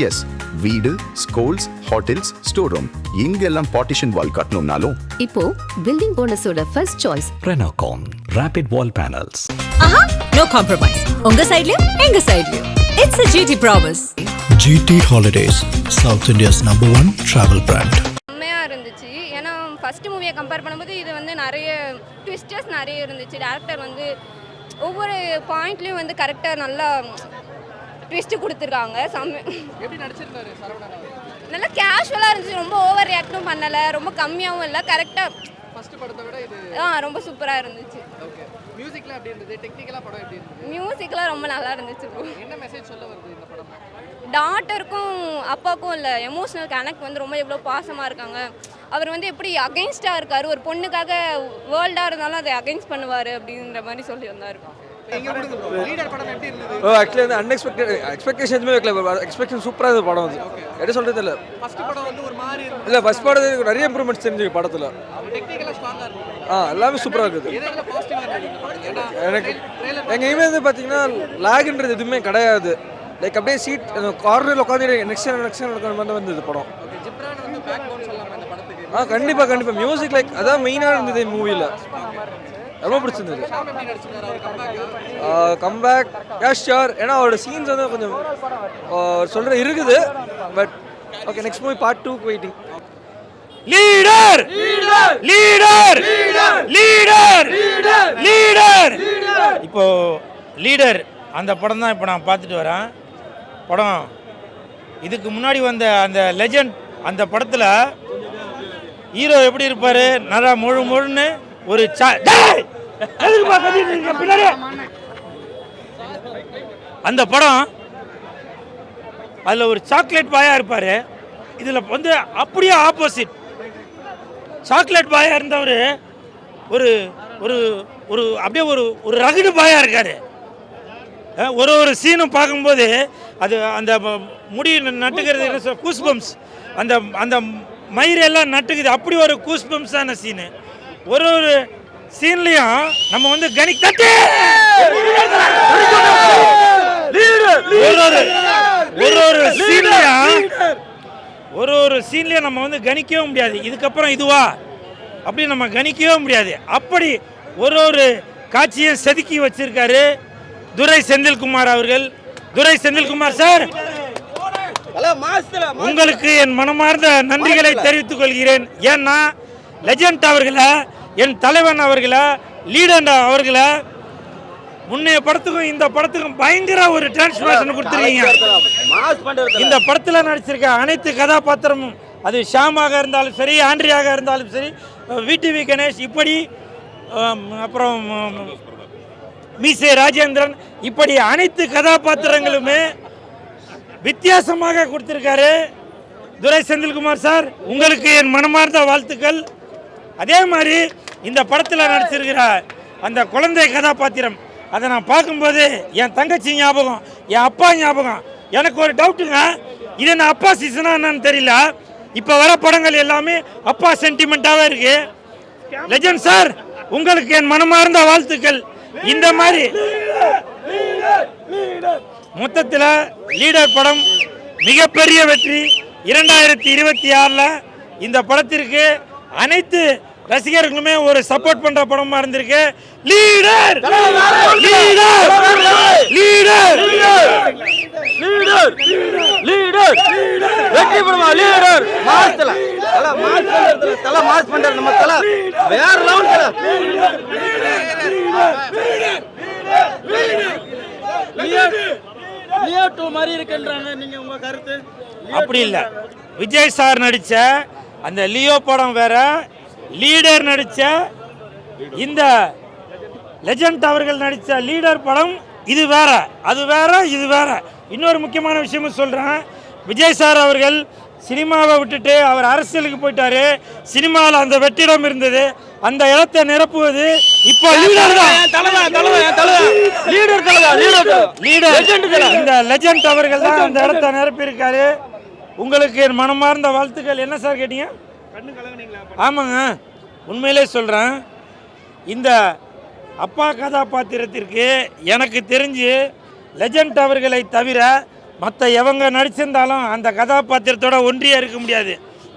S, வீடு, schools, hotels, store room இங்கெல்லாம் partition wall கட்டணும்னாலும் இப்போ பில்டிங் ஓனர்ஸோட first choice Renocon Rapid Wall Panels. ஆஹா, நோ காம்ப்ரமைஸ். உங்க சைடுலயும் எங்க சைடுலயும். It's a GT promise. GT Holidays, South India's #1 travel brand. செம்மையாக இருந்துச்சு. ஏன்னா ஃபஸ்ட்டு மூவியை கம்பேர் பண்ணும்போது இது வந்து நிறைய ட்விஸ்டர்ஸ் நிறைய இருந்துச்சு. டேரக்டர் வந்து ஒவ்வொரு பாயிண்ட்லேயும் வந்து கரெக்டாக நல்லா ட்விஸ்ட்டு கொடுத்துருக்காங்க. எப்படி நடிச்சிருக்காரு சரவணன்? நல்லா கேஷுவலாக இருந்துச்சு. ரொம்ப ஓவர் ரியாக்டும் பண்ணலை, ரொம்ப கம்மியாகவும் இல்லை, கரெக்டாக ஃபர்ஸ்ட் படத்தை விட இது ரொம்ப சூப்பராக இருந்துச்சு. ஓகே. மியூசிக்லாம் எப்படி இருந்தது? டெக்னிக்கலா படம் எப்படி இருந்தது? மியூசிக்லாம் ரொம்ப நல்லா இருந்துச்சு. என்ன மெசேஜ் சொல்ல வருது இந்த படம்? டாட்டருக்கும் அப்பாவுக்கும் இல்லை, எமோஷ்னல் கனெக்ட் வந்து ரொம்ப எவ்வளோ பாசமாக இருக்காங்க. அவர் வந்து எப்படி அகெயின்ஸ்டாக இருக்கார், ஒரு பொண்ணுக்காக வேர்ல்டாக இருந்தாலும் அதை அகெயின்ஸ்ட் பண்ணுவார் அப்படின்ற மாதிரி சொல்லி வந்தார். லீடர் படம் எப்படி இருந்தது? ஆக்சுவலி வந்து அன்எக்ஸ்பெக்டட் எக்ஸ்பெக்டேஷன்ஸுமே வைக்கல. எக்ஸ்பெக்டேஷன் சூப்பராக இருந்தது படம் வந்து. எப்படி சொல்கிறது இல்லை. ஃபர்ஸ்ட் படம் வந்து ஒரு மாதிரி இருந்தது. இல்லை, ஃபர்ஸ்ட் படத்துக்கு நிறைய இம்ப்ரூவ்மெண்ட்ஸ் தெரிஞ்சு படத்தில். டெக்னிக்கலா ஸ்ட்ராங்கா இருந்தது. எல்லாமே சூப்பராக இருக்குது. எதெல்லாம் பாசிட்டிவா இருந்தது? ஏன்னா எனக்கு எங்கள் இமே வந்து பார்த்தீங்கன்னா லேக்ன்றது எதுவுமே கிடையாது. லைக் அப்படியே சீட் கார்னரில் உட்காந்து நெக்ஸ்ட் நடக்கிற மாதிரி வந்தது படம். ஓகே, ஜிப்ரான் வந்து பேக் போன் சொல்லலாம் இந்த படத்துக்கு. கண்டிப்பாக மியூசிக் லைக் அதான் மெயினாக இருந்தது மூவியில். ரொம்ப பிடிச்சிருந்தது. ஷாம் எப்படி நடிச்சிருக்காரு? அவர் கம்பேக் ஷியோர். ஏன்னா அவரோட சீன்ஸ் வந்து கொஞ்சம் சொல்கிற இருக்குது. But okay, next movie part 2 waiting. Leader leader leader leader. இப்போ லீடர் அந்த படம் தான் இப்போ நான் பார்த்துட்டு வரேன். படம் இதுக்கு முன்னாடி வந்த அந்த லெஜண்ட் அந்த படத்தில் ஹீரோ எப்படி இருப்பார்? நல்லா முழுன்னு ஒரு அந்த படம் அதில் ஒரு சாக்லேட் பாயாக இருப்பார். இதில் வந்து அப்படியே ஆப்போசிட். சாக்லேட் பாயாக இருந்தவர் ஒரு ஒரு ஒரு அப்படியே ஒரு ரகுடு பாயாக இருக்கார். ஒரு சீனும் பார்க்கும்போது அது அந்த முடி நட்டுக்கிறது கூஸ்பம்ஸ், அந்த அந்த மயிரெல்லாம் நட்டுக்குது. அப்படி ஒரு கூஸ்பம்ஸான சீனு. ஒரு சீன்லையும் நம்ம வந்து ஒரு சீன்லையும் நம்ம வந்து கணிக்கவே முடியாது. இதுக்கப்புறம் இதுவா அப்படி நம்ம கணிக்கவே முடியாது. அப்படி ஒரு காட்சியை செதுக்கி வச்சிருக்காரு துரை செந்தில்குமார் அவர்கள். துரை செந்தில்குமார் சார், உங்களுக்கு என் மனமார்ந்த நன்றிகளை தெரிவித்துக் கொள்கிறேன். ஏன்னா லெஜண்ட் அவர்களை, என் தலைவன் அவர்களை, லீடர் அவர்களை முன்னைய படத்துக்கும் இந்த படத்துக்கும் பயங்கர ஒரு டிரான்ஸ்ஃபர்மேஷன் கொடுத்துருக்கீங்க. இந்த படத்தில் நடிச்சிருக்க அனைத்து கதாபாத்திரமும், அது ஷாமாக இருந்தாலும் சரி, ஆண்ட்ரியாக இருந்தாலும் சரி, விடிவி கணேஷ், இப்படி அப்புறம் மீசே ராஜேந்திரன், இப்படி அனைத்து கதாபாத்திரங்களுமே வித்தியாசமாக கொடுத்துருக்காரு துரை செந்தில்குமார் சார். உங்களுக்கு என் மனமார்ந்த வாழ்த்துக்கள். அதே மாதிரி இந்த படத்தில் நடிச்சிருக்கிற அந்த குழந்தை கதாபாத்திரம், அதை நான் பார்க்கும்போது என் தங்கச்சி ஞாபகம், என் அப்பா ஞாபகம். எனக்கு ஒரு டவுட்டுங்க, இது என்ன அப்பா சீசனா என்னன்னு தெரியல. இப்போ வர படங்கள் எல்லாமே அப்பா சென்டிமெண்ட்டாகவே இருக்கு. லெஜண்ட் சார், உங்களுக்கு என் மனமார்ந்த வாழ்த்துக்கள். இந்த மாதிரி மொத்தத்தில் லீடர் படம் மிகப்பெரிய வெற்றி. 2026 இந்த படத்திற்கு அனைத்து ரசிகர்களுமே ஒரு சப்போர்ட் பண்ற படமா இருந்திருக்கு. Leader leader leader leader leader வெற்றி படமா? லீடர் மாஸ்டர்ல தல மாஸ் பண்ற நம்ம தல வேற லெவல் தல. லியோ 2 மாதிரி இருக்குன்றாங்க, நீங்க உங்க கருத்து? அப்படி இல்லை. விஜய் சார் நடிச்ச அந்த லியோ படம் வேற, லீடர் நடிச்ச இந்த லெஜண்ட் அவர்கள் நடித்த லீடர் படம் இது வேற. அது வேற, இது வேற. இன்னொரு முக்கியமான விஷயமும் சொல்கிறேன். விஜய் சார் அவர்கள் சினிமாவை விட்டுட்டு அவர் அரசியலுக்கு போயிட்டாரு. சினிமாவில் அந்த வெற்றிடம் இருந்தது, அந்த இடத்தை நிரப்புவது இப்போ லீடர் தான். இந்த லெஜண்ட் அவர்கள் தான் அந்த இடத்தை நிரப்பியிருக்காரு. உங்களுக்கு என் மனமார்ந்த வாழ்த்துக்கள். என்ன சார் கேட்டீங்க? ஆமாங்க, உண்மையிலே சொல்கிறேன். இந்த அப்பா கதாபாத்திரத்திற்கு எனக்கு தெரிஞ்சு லெஜண்ட் அவர்களை தவிர மற்ற எவங்க நடிச்சிருந்தாலும் அந்த கதாபாத்திரத்தோட ஒன்றியே இருக்க முடியாது.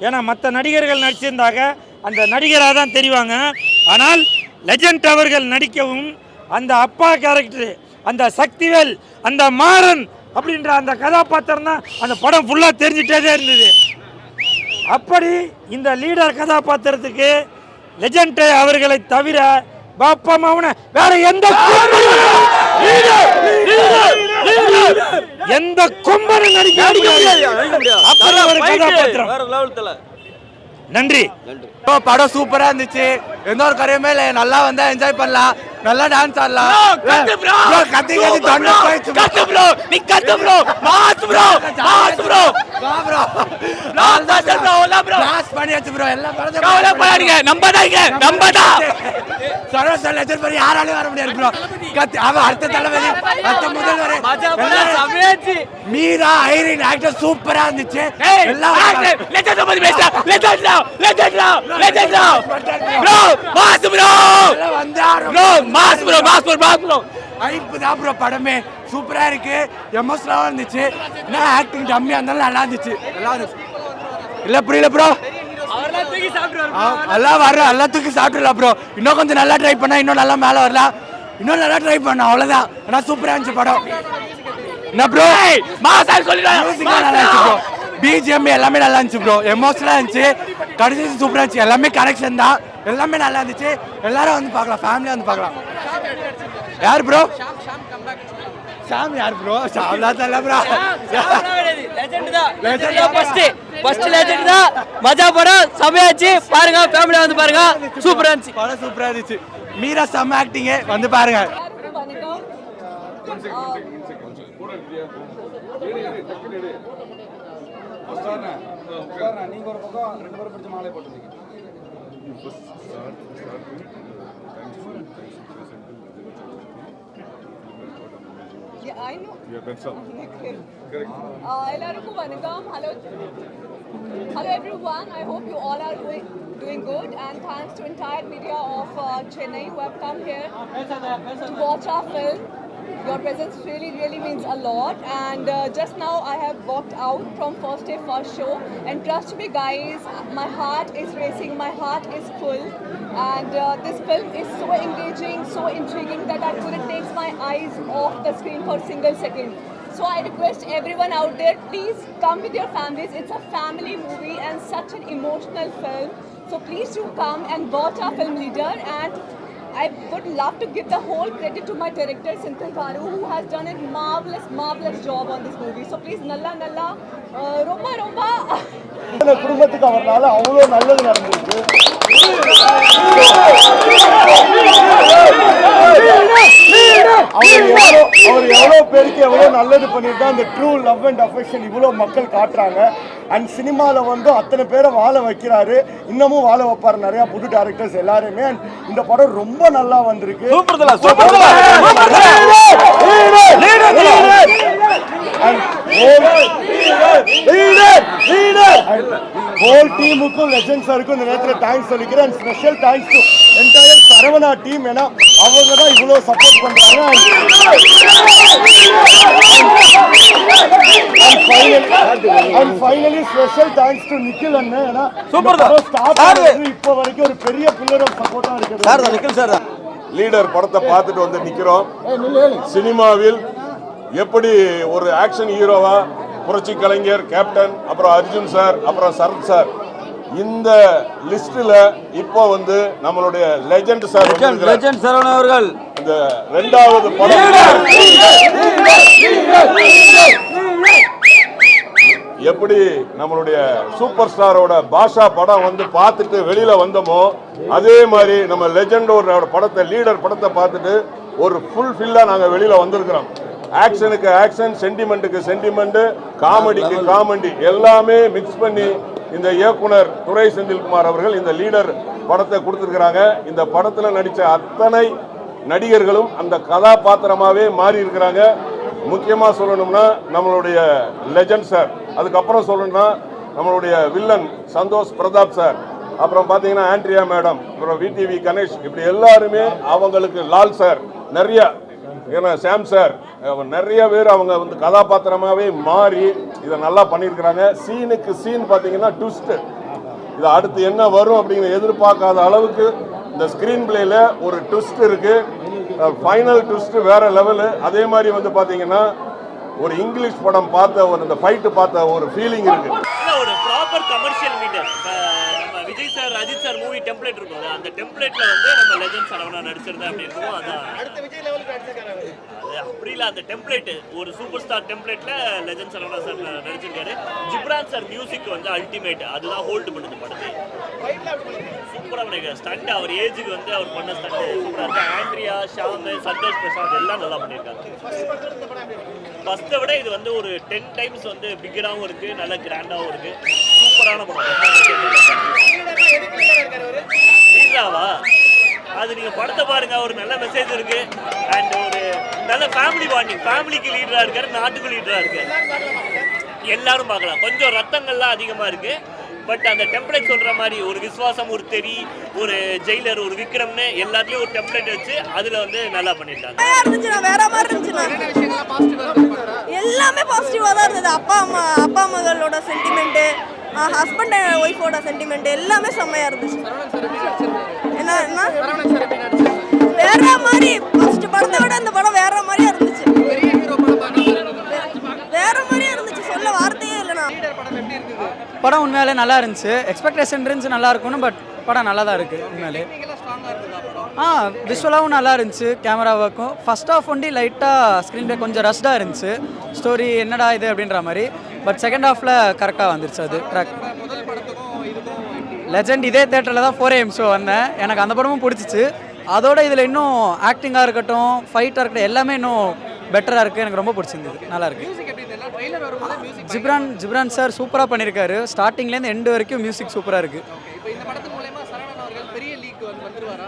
ஏன்னா மற்ற நடிகர்கள் நடிச்சிருந்தாங்க அந்த நடிகராக தான் தெரிவாங்க. ஆனால் லெஜண்ட் அவர்கள் நடிக்கவும் அந்த அப்பா கேரக்டர், அந்த சக்திவேல், அந்த மாறன் அப்படின்ற அந்த கதாபாத்திரம் தான் அந்த படம் ஃபுல்லாக தெரிஞ்சிட்டே இருந்தது. அப்படி இந்த லீடர் கதாபாத்திரத்துக்கு லெஜண்ட் அவர்களை தவிர பாப்பா மவன வேற எந்த கொம்பனும் நடிக்க முடியாது. அப்படி ஒரு கதாபாத்திரம். நன்றி. படம் சூப்பரா இருந்துச்சு. எந்த ஒரு கரையுமே இல்லை. நல்லா வந்தா என்ஜாய் பண்ணலாம். நல்லா டான்ஸ் ஆடலாம். கத்தி கத்தி தொண்டை போயிடுச்சு. கத்து ப்ரோ, நீ கத்து bro. Mass bro, mass bro. வா ப்ரோ. நான் தான் ப்ரோ, எல்லாம் ப்ரோ. பாஸ் பண்ணியாச்சு ப்ரோ. எல்லாம் படத்தை கவலை பண்ணாதீங்க. நம்பதான். சரோசா லெஜண்ட் மாதிரி யாராலையும் வர முடியாது ப்ரோ. கத்தி அவ அடுத்த தலைவலி, அடுத்த முதல் வரை சமையாச்சு. மீரா ஐரின் ஆக்டர் சூப்பரா இருந்துச்சு. எல்லாம் லெஜண்ட் பத்தி பேசலாம். Legend bro, mass bro. எல்லாம் வந்தாரு bro. Mass bro, mass bro, mass bro. ஐப்பு தான் ப்ரோ. படமே சூப்பரா இருக்கு. எமோஷனலா இருந்துச்சு. என்ன ஆக்டிங் டம்மியா இருந்தாலும் நல்லா இருந்துச்சு. நல்லா இருந்துச்சு. இல்ல புரியல ப்ரோ. எல்லாம் வர எல்லாம் தூக்கி சாப்பிடலாம் ப்ரோ. இன்னும் கொஞ்சம் நல்லா ட்ரை பண்ணா இன்னும் நல்லா மேல வரலாம். இன்னும் நல்லா ட்ரை பண்ண அவ்வளவுதான். ஆனா சூப்பரா இருந்துச்சு படம். என்ன ப்ரோ மாஸ் சொல்லிடுறேன். மியூசிக் நல்லா இருந்துச்சு ப்ரோ. பிஜிஎம் எல்லாமே நல்லா இருந்துச்சு ப்ரோ. எமோஷனலா இருந்துச்சு. கடைசி சூப்பரா இருந்துச்சு. எல்லாமே கரெக்ஷன் தான். எல்லாமே நல்லா இருந்துச்சு. எல்லாரும் வந்து பார்க்கலாம். ஃபேமிலியா வந்து பார்க்கலாம். யார் ப்ரோ? ஷாம் யார் ப்ரோ? ஷாம்லாம் தெரியல ப்ரோ. லெஜெண்ட் தான். லெஜெண்ட் தான் ஃபர்ஸ்ட் லெஜெண்ட் தான். மஜா படம் சமையாச்சு. பாருங்க ஃபேமிலியா வந்து பாருங்க. சூப்பரா இருந்துச்சு. படம் சூப்பரா இருந்துச்சு. மீரா செம்ம ஆக்டிங். வந்து பாருங்க. நீங்க ஒரு பக்கம் ரெண்டு பேரும் பிடிச்ச மாலை போட்டுருக்கீங்க. Yeah, I know. Hello, everyone. I hope you all are doing good, and thanks to entire media of Chennai who have come here to watch our film. Your presence really means a lot, and just now I have walked out from first day first show, and trust me guys, my heart is racing, my heart is full, and this film is so engaging, so intriguing that I couldn't take my eyes off the screen for a single second. So I request everyone out there, please come with your families. It's a family movie and such an emotional film, so please do come and watch our film Leader. And I would love to give the whole credit to my director Senthil Garu, who has done a marvelous job on this movie. So please nalla romba குடும்பத்துக்கு அவர்னால அவ்வளோ நல்லது நடந்துருக்கு. அவர் எவ்வளோ பேருக்கு எவ்வளோ நல்லது பண்ணிட்டு அந்த ட்ரூ லவ் அண்ட் அஃபெக்ஷன் இவ்வளோ மக்கள் காட்டுறாங்க. அண்ட் சினிமாவில் வந்து அத்தனை பேரை வாழ வைக்கிறாரு. இன்னமும் வாழ வைப்பார் நிறையா புது டேரக்டர்ஸ் எல்லாருமே. அண்ட் இந்த படம் ரொம்ப நல்லா வந்திருக்கு. ஹோல் டீமுக்கும் லெஜெண்ட் சாருக்கும் இந்த நேரத்தில் தேங்க்ஸ் சொல்லிக்கிறேன். And special thanks to entire Saravana team. ஏன்னா அவங்க தான் இவ்வளோ சப்போர்ட் பண்ணுறாங்க. And finally special thanks to Nikhil அண்ணன். ஏன்னா இப்போ வரைக்கும் ஒரு பெரிய பில்லர் ஆஃப் சப்போர்ட்டாக இருக்குது. நிக்கில் சார் லீடர் படத்தை பார்த்துட்டு வந்து நிற்கிறோம். சினிமாவில் எப்படி ஒரு ஆக்ஷன் ஹீரோவா புரட்சி கலைஞர், கேப்டன், அப்புறம் அர்ஜுன் சார், அப்புறம் சரத் சார், இந்த லிஸ்ட்ல இப்போ வந்து நம்மளுடைய லெஜெண்ட் சார் சரவணன் அவர்கள் இந்த இரண்டாவது படம் எப்படி நம்மளுடைய சூப்பர் ஸ்டாரோட பாஷா படம் வந்து பார்த்துட்டு வெளியில வந்தோமோ அதே மாதிரி நம்ம லெஜெண்டோட படத்தை லீடர் படத்தை பார்த்துட்டு ஒரு ஃபுல்ஃபில்லா நாங்க வெளியில வந்திருக்கிறோம். ஆக்ஷனுக்கு ஆக்ஷன், சென்டிமெண்ட்டுக்கு சென்டிமெண்ட், காமெடிக்கு காமெடி எல்லாமே மிக்ஸ் பண்ணி இந்த இயக்குனர் துரை செந்தில்குமார் அவர்கள் இந்த லீடர் படத்தை கொடுத்துருக்கிறாங்க. இந்த படத்தில் நடித்த அத்தனை நடிகர்களும் அந்த கதாபாத்திரமாகவே மாறி இருக்கிறாங்க. முக்கியமாக சொல்லணும்னா நம்மளுடைய லெஜண்ட் சார், அதுக்கப்புறம் சொல்லணும்னா நம்மளுடைய வில்லன் சந்தோஷ் பிரதாப் சார், அப்புறம் பார்த்தீங்கன்னா ஆண்ட்ரியா மேடம், அப்புறம் விடிவி கணேஷ், இப்படி எல்லாருமே அவங்களுக்கு லால் சார், நிறைய ஏன்னா சாம் சார் நிறைய பேர் அவங்க வந்து கதாபாத்திரமாகவே மாறி இதை நல்லா பண்ணியிருக்கிறாங்க. சீனுக்கு சீன் பார்த்தீங்கன்னா ட்விஸ்ட்டு, இது அடுத்து என்ன வரும் அப்படிங்கிற எதிர்பார்க்காத அளவுக்கு இந்த ஸ்க்ரீன் பிளேல ஒரு ட்விஸ்ட் இருக்கு. ஃபைனல் ட்விஸ்ட் வேற லெவலு. அதே மாதிரி வந்து பார்த்தீங்கன்னா ஒரு இங்கிலீஷ் படம் பார்த்த ஒரு இந்த ஃபைட்டு பார்த்த ஒரு ஃபீலிங் இருக்கு. ஒரு ப்ராப்பர் கமர்ஷியல் மீட்டர் நம்ம Vijay sir Ajith sir movie template இருக்கும், அந்த டெம்ப்ளேட்ல வந்து நம்ம லெஜண்ட் சரவணா நடிச்சிருந்தா அப்படி இருக்கும். அதான் அடுத்த விஜய் லெவலுக்கு நடிச்சிருக்காரு. அப்படி இல்லை, அந்த டெம்ப்ளேட் ஒரு சூப்பர் ஸ்டார் டெம்ப்ளேட்ல லெஜண்ட் சரவணா சார் நடிச்சிருக்காரு. ஜிப்ரான் சார் மியூசிக் வந்து அல்டிமேட், அதுதான் ஹோல்டு பண்ணுது படத்தை. சூப்பராக பண்ணிருக்காரு. ஸ்டண்ட் அவர் ஏஜுக்கு வந்து அவர் பண்ண ஸ்டண்ட் சூப்பராக இருக்கு. ஆண்ட்ரியா, ஷாம், சந்தோஷ் பிரசாத் எல்லாம் நல்லா பண்ணியிருக்காங்க. ஃபர்ஸ்ட்டை விட இது வந்து ஒரு 10 டைம்ஸ் வந்து பிக்கராகவும் இருக்கு, நல்ல கிராண்டாகவும் இருக்கு. சூப்பரான படம். லீடராவா அது நீங்க படத்தை பாருங்க, ஒரு நல்ல மெசேஜ் இருக்கு அண்ட் ஒரு நல்ல ஃபேமிலி பாண்டிங். ஃபேமிலிக்கு லீடரா இருக்காரு, நாட்டுக்கு லீடரா இருக்காரு. எல்லாரும் பார்க்கலாம். கொஞ்சம் ரத்தங்கள்லாம் அதிகமா இருக்கு, பட் அந்த டெம்ப்ளேட் சொல்ற மாதிரி ஒரு விசுவாசம், ஒரு தெரி, ஒரு ஜெயிலர், ஒரு விக்ரம்னு எல்லாத்துலயும் ஒரு டெம்ப்ளேட் வச்சு அதுல வந்து நல்லா பண்ணிட்டாங்க. வேற மாதிரி இருந்துச்சு, எல்லாமே பாசிட்டிவா தான் இருந்தது. அப்பா மகளோட சென்டிமெண்ட், ஹஸ்பண்ட் அண்ட் ஒய்ஃபோட சென்டிமெண்ட் எல்லாமே செம்மையா இருந்துச்சு. என்ன வேற மாதிரி ஃபர்ஸ்ட் படத்தை விட இந்த படம் வேற மாதிரியா இருந்துச்சு. வேற மாதிரியா இருந்துச்சு, சொல்ல வார்த்தையே இல்லைண்ணா. படம் உண்மையாலே நல்லா இருந்துச்சு. எக்ஸ்பெக்டேஷன் இருந்துச்சு நல்லா இருக்கும்னு, பட் படம் நல்லா தான் இருக்குது உண்மையாலே. விஷுவலாகவும் நல்லா இருந்துச்சு, கேமரா ஒர்க்கும். ஃபர்ஸ்ட் ஆஃப் ஒண்டி லைட்டாக ஸ்க்ரீன் பிளே கொஞ்சம் ரஷ்டாக இருந்துச்சு, ஸ்டோரி என்னடா இது அப்படின்ற மாதிரி. பட் செகண்ட் ஹாஃபில் கரெக்டாக வந்துருச்சு. அது ட்ராக் லெஜெண்ட் இதே தேட்டரில் தான் 4 AM ஷோ வந்தேன். எனக்கு அந்த படமும் பிடிச்சிச்சு. அதோட இதில் இன்னும் ஆக்டிங்காக இருக்கட்டும், ஃபைட்டாக இருக்கட்டும், எல்லாமே இன்னும் பெட்டராக இருக்குது. எனக்கு ரொம்ப பிடிச்சிருந்தது, நல்லா இருக்குது. ஜிப்ரான் சார் சூப்பராக பண்ணியிருக்காரு. ஸ்டார்டிங்லேருந்து எண்டு வரைக்கும் மியூசிக் சூப்பராக இருக்குது.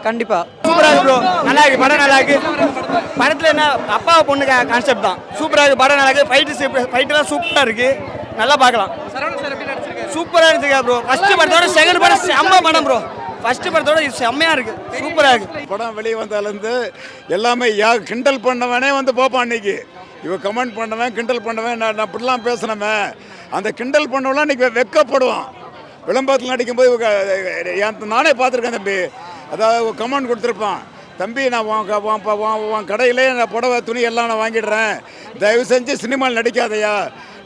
கண்டிப்பாக சூப்பராக இருக்கு ப்ரோ, நல்லா இருக்கு படம், நல்லா இருக்கு. படத்தில் என்ன அப்பா பொண்ணு கான்செப்ட் தான், சூப்பராக இருக்குது படம், நல்லா இருக்குது. ஃபைட்டெல்லாம் சூப்பராக இருக்குது, நல்லா பார்க்கலாம். சூப்பராக இருந்துச்சு ப்ரோ. ஃபர்ஸ்ட் படத்தோட செகண்ட் படம் செம்ம படம் ப்ரோ. ஃபர்ஸ்ட் படத்தோட இது செம்மையாக இருக்குது, சூப்பராக இருக்குது. படம் வெளியே வந்தாலேருந்து எல்லாமே கிண்டல் பண்ணவனே வந்து போப்பான். அன்னைக்கு இவன் கமெண்ட் பண்ணவன், கிண்டல் பண்ணவன், நான் அப்படிலாம் பேசினமே, அந்த கிண்டல் பண்ணவெல்லாம் இன்றைக்கி வெக்கப்படுவான். விளம்பரத்தில் நடிக்கும்போது நானே பார்த்துருக்கேன் தம்பி. அதாவது கமெண்ட் கொடுத்துருப்பான், தம்பி நான் உன் கடையிலே நான் புடவை துணி எல்லாம் நான் வாங்கிடுறேன், தயவு செஞ்சு சினிமாவில் நடிக்காதையா.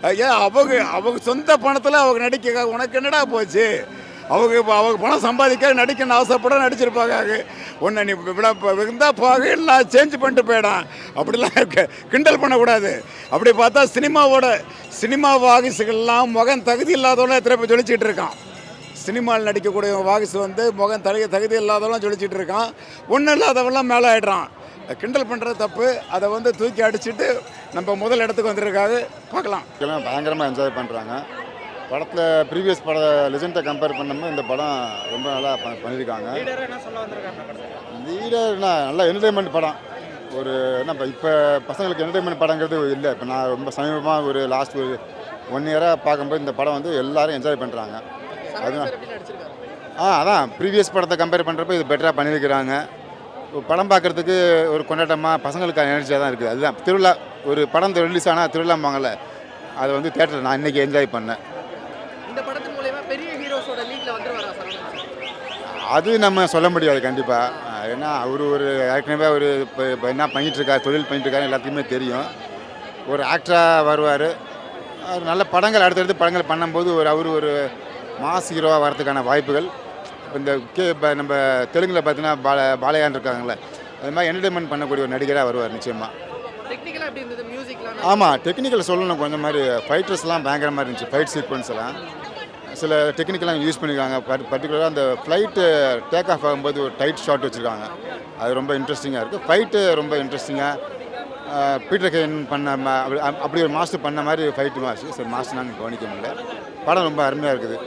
ஐயா அவங்க சொந்த பணத்தில் அவங்க நடிக்க உனக்கு என்னடா போச்சு? அவங்க பணம் சம்பாதிக்க நடிக்கணும்னு ஆசைப்பட நடிச்சிருப்பாங்க. ஒன்று நீ இருந்தால் போக எல்லாம் சேஞ்ச் பண்ணிட்டு போயிடான். அப்படிலாம் கிண்டல் பண்ணக்கூடாது. அப்படி பார்த்தா சினிமா வாகிசுகள்லாம் முகம் தகுதி இல்லாதவெல்லாம் எத்தனை பேர் ஜொலிச்சிட்டு இருக்கான். சினிமாவில் நடிக்கக்கூடிய வாகிஸ் வந்து முகம் தகுதி இல்லாதவெல்லாம் ஜொலிச்சிட்டு இருக்கான். ஒன்றும் இல்லாதவெல்லாம் மேலே ஆகிடுறான். கிண்டல் பண்ணுறது தப்பு. அதை வந்து தூக்கி அடிச்சுட்டு நம்ம முதல் இடத்துக்கு வந்துருக்காது. பார்க்கலாம். எல்லாம் பயங்கரமாக என்ஜாய் பண்ணுறாங்க. படத்தில் ப்ரீவியஸ் பட லெஜெண்டை கம்பேர் பண்ணும்போது இந்த படம் ரொம்ப நல்லா பண்ணியிருக்காங்க. லீடர்னா நல்லா என்டர்டைன்மெண்ட் படம். ஒரு என்ன இப்போ பசங்களுக்கு என்டர்டைன்மெண்ட் படங்கிறது இல்லை. இப்போ நான் ரொம்ப சமீபமாக ஒரு லாஸ்ட் ஒரு 1 இயராக பார்க்கும்போது இந்த படம் வந்து எல்லோரும் என்ஜாய் பண்ணுறாங்க. அதுதான் அதான் ப்ரீவியஸ் படத்தை கம்பேர் பண்ணுறப்ப இது பெட்டராக பண்ணியிருக்கிறாங்க. படம் பார்க்குறதுக்கு ஒரு கொண்டாட்டமாக பசங்களுக்கு எனர்ஜியாக தான் இருக்குது. அதுதான் திருவிழா. ஒரு படம் ரிலீஸ் ஆனால் திருவிழாம்பாங்கள்ல, அதை வந்து தேட்டரில் நான் இன்றைக்கி என்ஜாய் பண்ணேன். இந்த படத்தின் மூலமா பெரிய ஹீரோஸோட லீக்ல வந்துருவாரா சரவணன்? அது நம்ம சொல்ல முடியாது கண்டிப்பாக. ஏன்னா அவர் ஒரு ஏற்கனவே ஒரு இப்போ என்ன பண்ணிகிட்ருக்காரு, தொழில் பண்ணிகிட்ருக்காரு, எல்லாத்துக்குமே தெரியும். ஒரு ஆக்டராக வருவார். அவர் நல்ல படங்கள் அடுத்தடுத்து படங்கள் பண்ணும்போது அவர் ஒரு மாஸ் ஹீரோவாக வரதுக்கான வாய்ப்புகள் இந்த நம்ம தெலுங்கில் பார்த்தீங்கன்னா பாலையான் இருக்காங்களே, அது மாதிரி என்டர்டைன்மெண்ட் பண்ணக்கூடிய ஒரு நடிகராக வருவார் நிச்சயமாக. டெக்னிக்கலாக எப்படி இருந்தது மியூசிக்லாம்? ஆமாம், டெக்னிக்கல் சொல்லணும் கொஞ்சம் மாதிரி. ஃபைட்டர்ஸ்லாம் பயங்கரமாக இருந்துச்சு. ஃபைட் சீக்வன்ஸ் எல்லாம் சில டெக்னிக்கெலாம் யூஸ் பண்ணியிருக்காங்க. பர்டிகுலராக அந்த ஃப்ளைட்டு டேக் ஆஃப் ஆகும்போது ஒரு டைட் ஷாட் வச்சுருக்காங்க. அது ரொம்ப இன்ட்ரெஸ்டிங்காக இருக்குது. ஃபைட்டு ரொம்ப இன்ட்ரெஸ்டிங்காக பீட்டர் கெயின் பண்ண அப்படி ஒரு மாஸ்டர் பண்ண மாதிரி ஃபைட்டு மாஸ்டர் நாங்கள் கவனிக்க முடியல. படம் ரொம்ப அருமையாக இருக்குது.